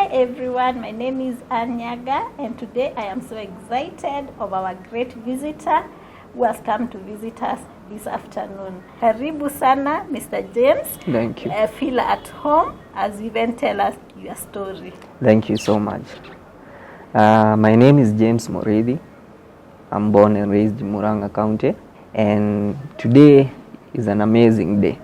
Hi everyone, my name is Anyaga and today I am so excited of our great visitor who has come to visit us this afternoon. Karibu sana, Mr. James. Thank you. Feel at home as you even tell us your story. Thank you so much. My name is James Moredi. I'm born and raised in Murang'a County, and today is an amazing day.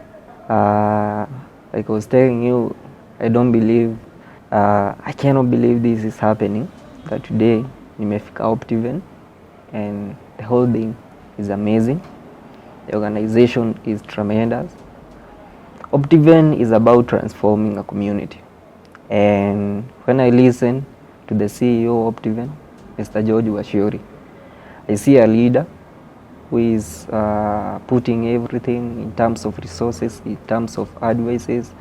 Like I was telling you, I cannot believe this is happening, that today nimefika Optiven and the whole thing is amazing. The organization is tremendous. Optiven is about transforming a community, and when I listen to the CEO of Optiven, Mr. Wachiuri, I see a leader who is putting everything in terms of resources, in terms of advices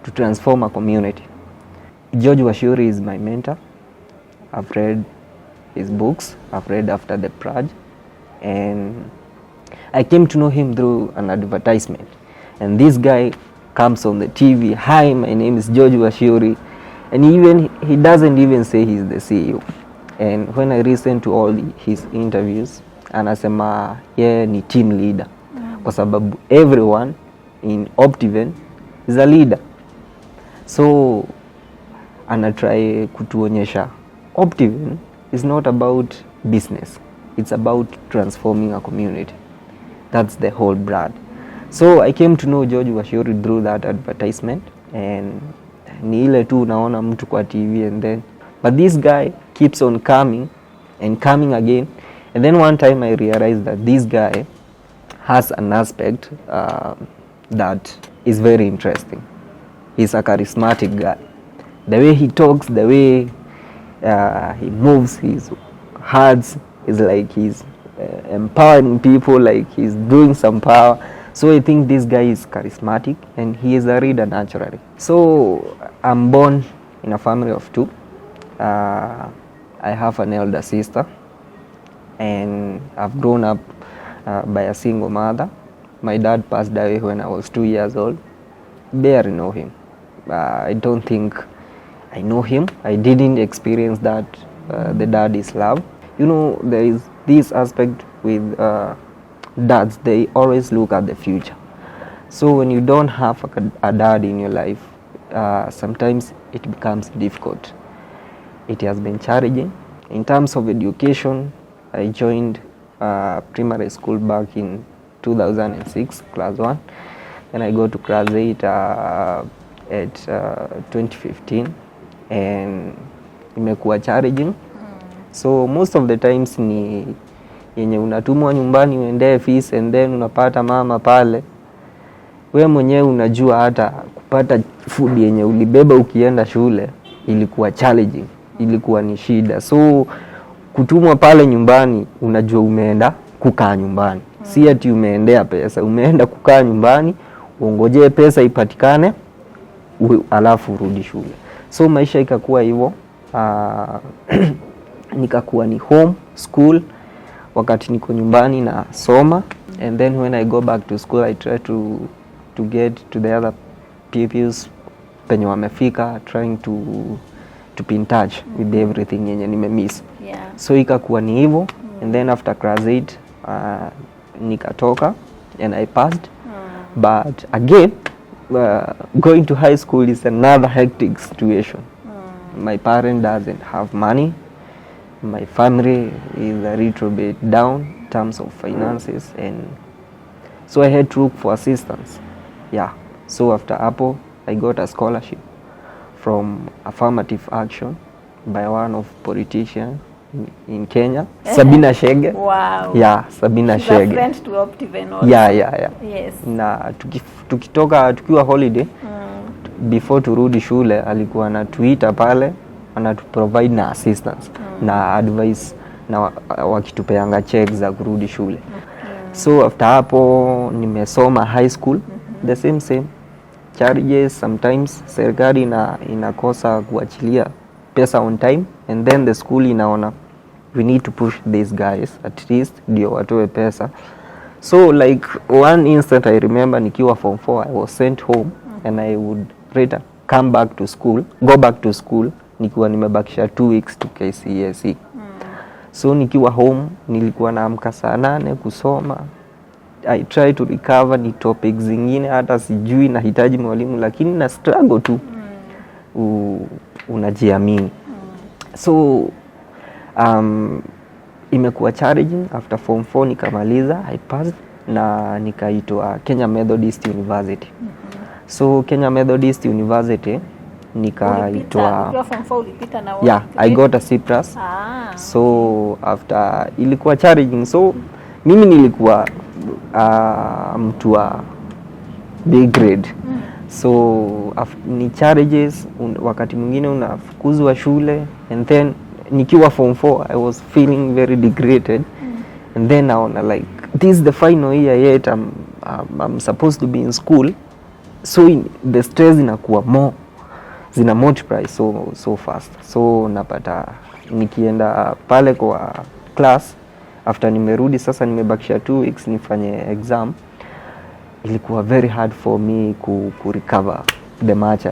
to transform a community. Wachiuri is my mentor. I've read his books, I've read After the Purge, and I came to know him through an advertisement. And this guy comes on the TV, "Hi, my name is Wachiuri," and he doesn't even say he's the CEO. And when I listen to all his interviews, anasema yeye ni team leader, kwa sababu everyone in Optiven is a leader. So anatry kutuonyesha Optiven is not about business, it's about transforming a community. That's the whole brand. So I came to know Wachiuri through that advertisement, and ni ile tu naona mtu kwa TV but this guy keeps on coming and coming again. And then one time I realized that this guy has an aspect that is very interesting. He's a charismatic guy. The way he talks, the way he moves his hands is like he's empowering people, like he's doing some power. So I think this guy is charismatic and he is a reader naturally. So I'm born in a family of two. I have an elder sister, and I've grown up by a single mother. My dad passed away when I was 2 years old. Barely know him. I don't think I know him. I didn't experience that the dad is love. You know, there is this aspect with dads, they always look at the future. So when you don't have a dad in your life, sometimes it becomes difficult. It has been challenging. In terms of education, I joined primary school back in 2006, class 1. Then I go to class 8 at 2015, and imekuwa challenging. So most of the times ni yenye unatumwa nyumbani uendee fees, and then unapata mama pale. Wewe mwenyewe unajua hata kupata food yenye ulibeba ukienda shule ilikuwa challenging, ilikuwa ni shida. So kutumwa pale nyumbani, unajua umeenda kukaa nyumbani. Si ati umeendea pesa, umeenda kukaa nyumbani, uongojee pesa ipatikane, alafu urudi shule. So maisha ikakuwa hivyo. Nikakuwa ni home school wakati niko nyumbani na soma, and then when I go back to school I try to get to the other pupils penye wamefika, trying to be in touch with everything yenye nimemiss. So ikakuwa ni hivyo. And then after class 8 nikatoka and I passed. But again, going to high school is another hectic situation. My parent doesn't have money. My family is a little bit down in terms of finances, and so I had to look for assistance. So after Apple, I got a scholarship from affirmative action by one of politicians in Kenya, Sabina Chege. Wow. Sabina She's Chege. a friend to Optiven also. Yes. Na tukiwa holiday, before turudi shule alikuwa anatuita pale, anatuprovide na assistance na advice, na wakitupeanga checks za kurudi shule. So after hapo nimesoma high school, the same charges. Sometimes serikali inakosa kuachilia pesa on time, and then the school inaona we need to push these guys at least ndio watoe pesa. So like one instant I remember nikiwa form 4, I was sent home and I would later go back to school nikiwa nimebakisha 2 weeks to KCSE. So nikiwa home nilikuwa naamka saa 8 kusoma. I try to recover ni topics zingine hata sijui nahitaji mwalimu, lakini na struggle tu. Unajiamini. So imekuwa challenging. After form 4 nikamaliza, I passed na nikaitwa Kenya Methodist University. So Kenya Methodist University nikaitwa form 4 ulipita na yeah, I got a C+. So after ilikuwa challenging, so mimi nilikuwa mtu wa B grade. So ni challenges, wakati mwingine unafukuzwa shule, and then nikiwa form 4 I was feeling very degraded. And then naona like this is the final year yet I'm supposed to be in school, so the stress inakuwa more, zina multiply so fast. So napata nikienda pale kwa class after nimerudi sasa nimebakisha 2 weeks nifanye exam, ilikuwa very hard for me ku recover the much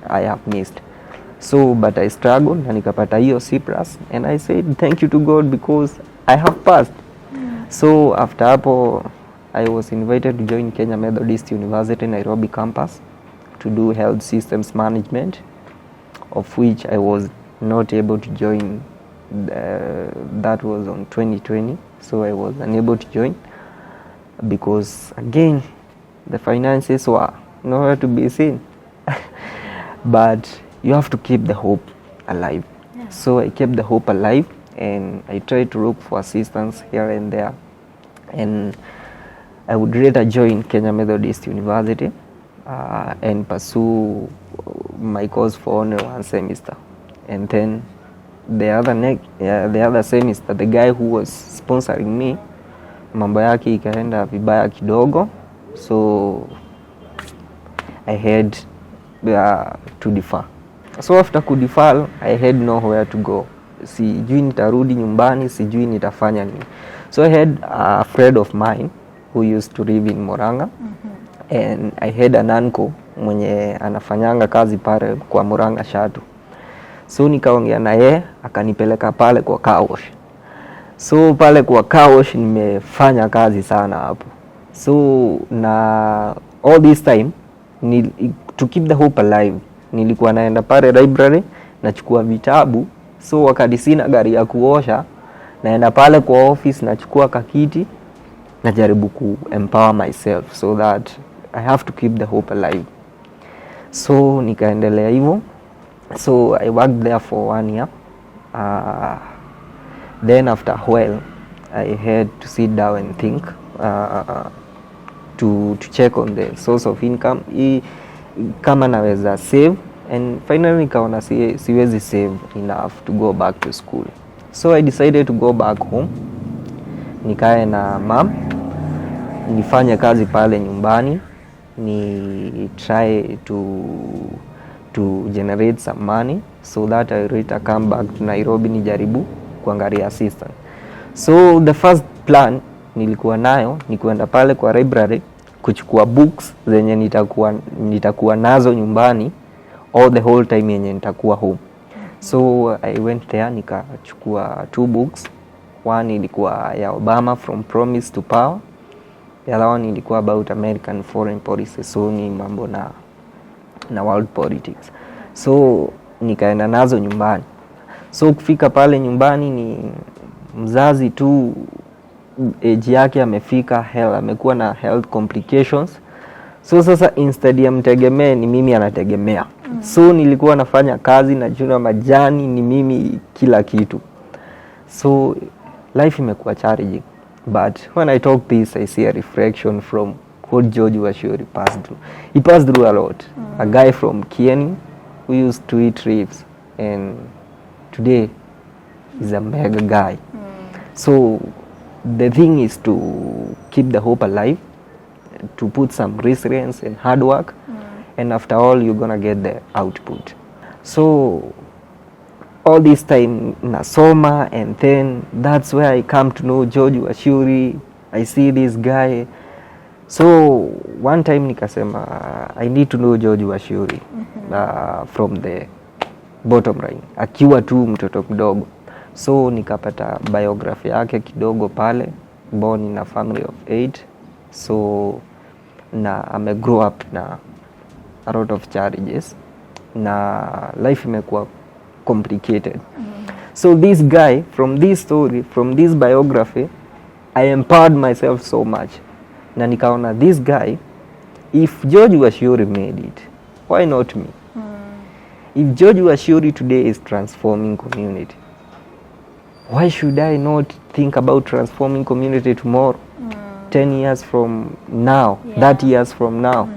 I have missed. So but I struggled na nikapata hiyo C+, and I said thank you to God because I have passed. So after hapo I was invited to join Kenya Methodist University Nairobi campus to do health systems management, of which I was not able to join. That was on 2020, so I was unable to join because again the finances were nowhere to be seen. But you have to keep the hope alive. So I kept the hope alive, and I tried to look for assistance here and there, and I would later join Kenya Methodist University and pursue my course for only 1 semester. And then the other semester, the guy who was sponsoring me, mambo yake ikaenda vibaya kidogo, so I had to defer. So after kudefer, I had nowhere to go. Sijui nitarudi nyumbani, sijui nitafanya nini. So I had a friend of mine who used to live in Murang'a, and I had an uncle mwenye anafanyanga kazi pale kwa Murang'a Shatu. So nikaongea na yeye akanipeleka pale kwa car wash. So pale kwa car wash nimefanya kazi sana hapo. So na all this time to keep the hope alive, nilikuwa naenda pale library nachukua vitabu. So wakati sina gari ya kuosha, naenda pale kwa office nachukua kakiti, najaribu ku empower myself so that I have to keep the hope alive. So nikaendelea hivyo. So I worked there for 1 year. Then after a while I had to sit down and think to check on the source of income, kama naweza save, and finally nikaona siwezi save enough to go back to school. So I decided to go back home, nikae na mom, nifanye kazi pale nyumbani, ni try to generate some money so that I later come back to Nairobi nijaribu kuangalia assistant. So the first plan nilikuwa nayo ni kuenda pale kwa library kuchukua books zenye nitakuwa nazo nyumbani all the whole time yenye nitakuwa home. So I went there nikachukua 2 books. One ilikuwa ya Obama From Promise to Power. The other one ilikuwa about American foreign policy, so ni mambo na world politics. So nikaenda nazo nyumbani. So kufika pale nyumbani ni mzazi tu age yake amefika, amekuwa na health complications. So sasa instead ya mtegemee ni mimi anategemea. So nilikuwa nafanya kazi na juna majani, ni mimi kila kitu. So life imekuwa challenging. But when I talk this, I see a reflection from what George Wachiuri passed through. He passed through a lot. A guy from Kieni who used to eat ribs, and today is a mega guy. So the thing is to keep the hope alive, to put some resilience and hard work, and after all you're gonna get the output. So all this time nasoma, and then that's where I come to know George Wachiuri. I see this guy. So one time nikasema I need to know George Wachiuri from the bottom line, akiwa tu mtoto mdogo. So nikapata biography yake kidogo pale, born in a family of 8. So na ame grow up na a lot of challenges, na life imekuwa complicated. So this guy, from this story, from this biography, I empowered myself so much. Na nikaona this guy, if George Wachiuri made it, why not me? If George Wachiuri today is transforming community, why should I not think about transforming community tomorrow, 10 years from now, 30 years from now?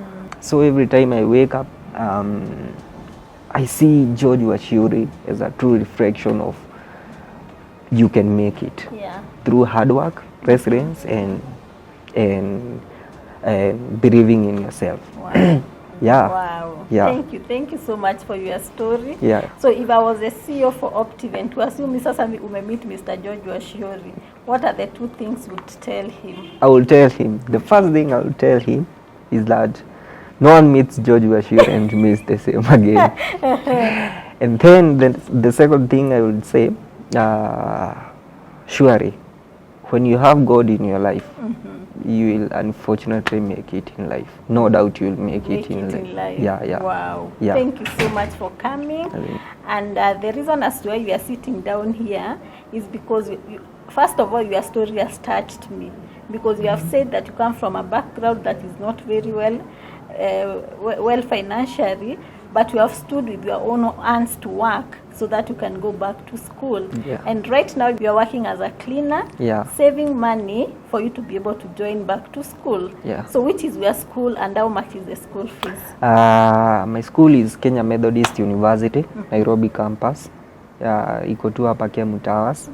So every time I wake up, I see George Wachiuri as a true reflection of you can make it through hard work, resilience, and believing in yourself. Wow. Yeah. Wow. Yeah. Thank you so much for your story. Yeah. So if I was a CEO for Optiven, to assume sasa umemeet Mr. George Wachiuri, what are the 2 things you would tell him? I will tell him, the first thing I will tell him is that no one meets George Wachiuri and remains the same again. And then the second thing I would say, surely, when you have God in your life, you will unfortunately make it in life. No doubt you will make it in life. Yeah. Wow. Yeah. Thank you so much for coming. And the reason as to why we are sitting down here is because, first of all, your story has touched me. Because you have said that you come from a background that is not very well financially, but you have stood with your own hands to work so that you can go back to school. Yeah. And right now you are working as a cleaner, saving money for you to be able to join back to school. Yeah. So which is your school and how much is the school fees? My school is Kenya Methodist University, Nairobi campus. Iko tu hapa Kemu Towers.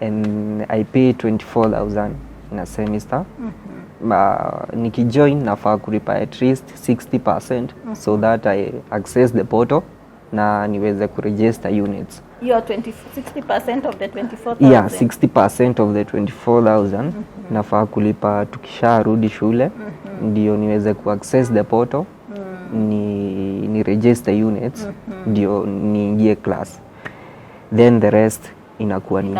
And I pay 24,000 in a semester. Nikijoin nafaa kulipa at least 60% so that I access the portal na niweze kuregister units. You are 60% of the 24,000? Yeah, 60% of the 24,000 nafaa kulipa tukisharudi shule ndio niweze kuaccess the portal ni register units ndio niingie class. Then the rest inakuwa ni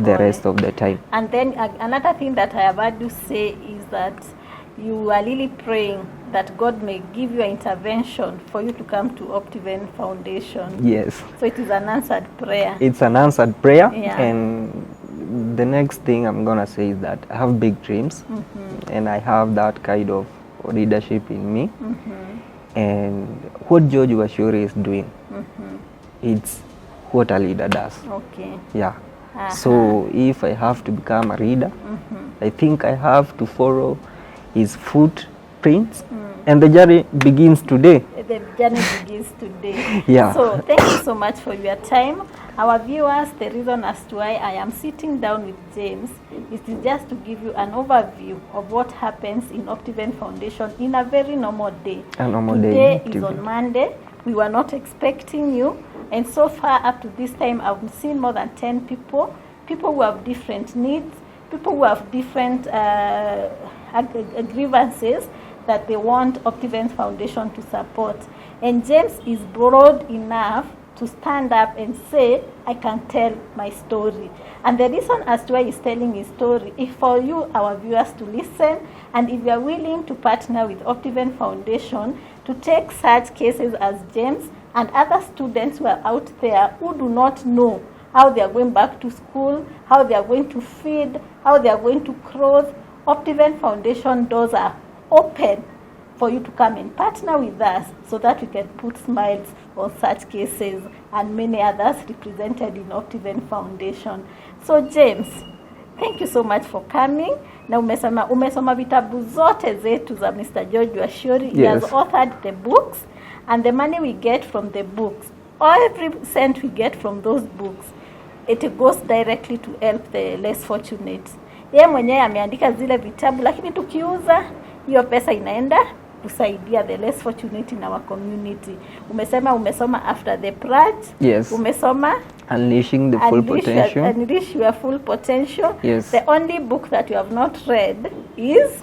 the rest of the time. And then another thing that I have heard you say is that you are really praying that God may give you an intervention for you to come to Optiven Foundation. Yes. So it is an answered prayer. It's an answered prayer. Yeah. And the next thing I'm gonna say is that I have big dreams and I have that kind of leadership in me. And what George Wachiuri is doing, it's what a leader does. Okay. Yeah. So if I have to become a leader, I think I have to follow his footprints, and the journey begins today. The journey begins today. Yeah. So thank you so much for your time. Our viewers, the reason as to why I am sitting down with James is just to give you an overview of what happens in Optiven Foundation in a very normal day. A normal day. Today is on Monday. We were not expecting you. And so far, up to this time, I've seen more than 10 people who have different needs, people who have different grievances that they want Optiven Foundation to support. And James is broad enough to stand up and say, I can tell my story. And the reason as to why he's telling his story is for you, our viewers, to listen. And if you are willing to partner with Optiven Foundation to take such cases as James and other students who are out there who do not know how they are going back to school, how they are going to feed, how they are going to clothe, Optiven Foundation doors are open for you to come and partner with us so that we can put smiles on such cases and many others represented in Optiven Foundation. So James, thank you so much for coming. Na umesoma vitabu zote zetu za Mr. George Wachiuri. He has authored the books, and the money we get from the books, every cent we get from those books, it goes directly to help the less fortunate. Yeye mwenyewe ameandika zile vitabu, lakini tukiuza hiyo pesa inaenda kusaidia the less fortunate in our community. Umesoma After the Purge. Yes. Umesoma Unleashing the Full Potential. Unleash Your Full Potential. Yes. The only book that you have not read is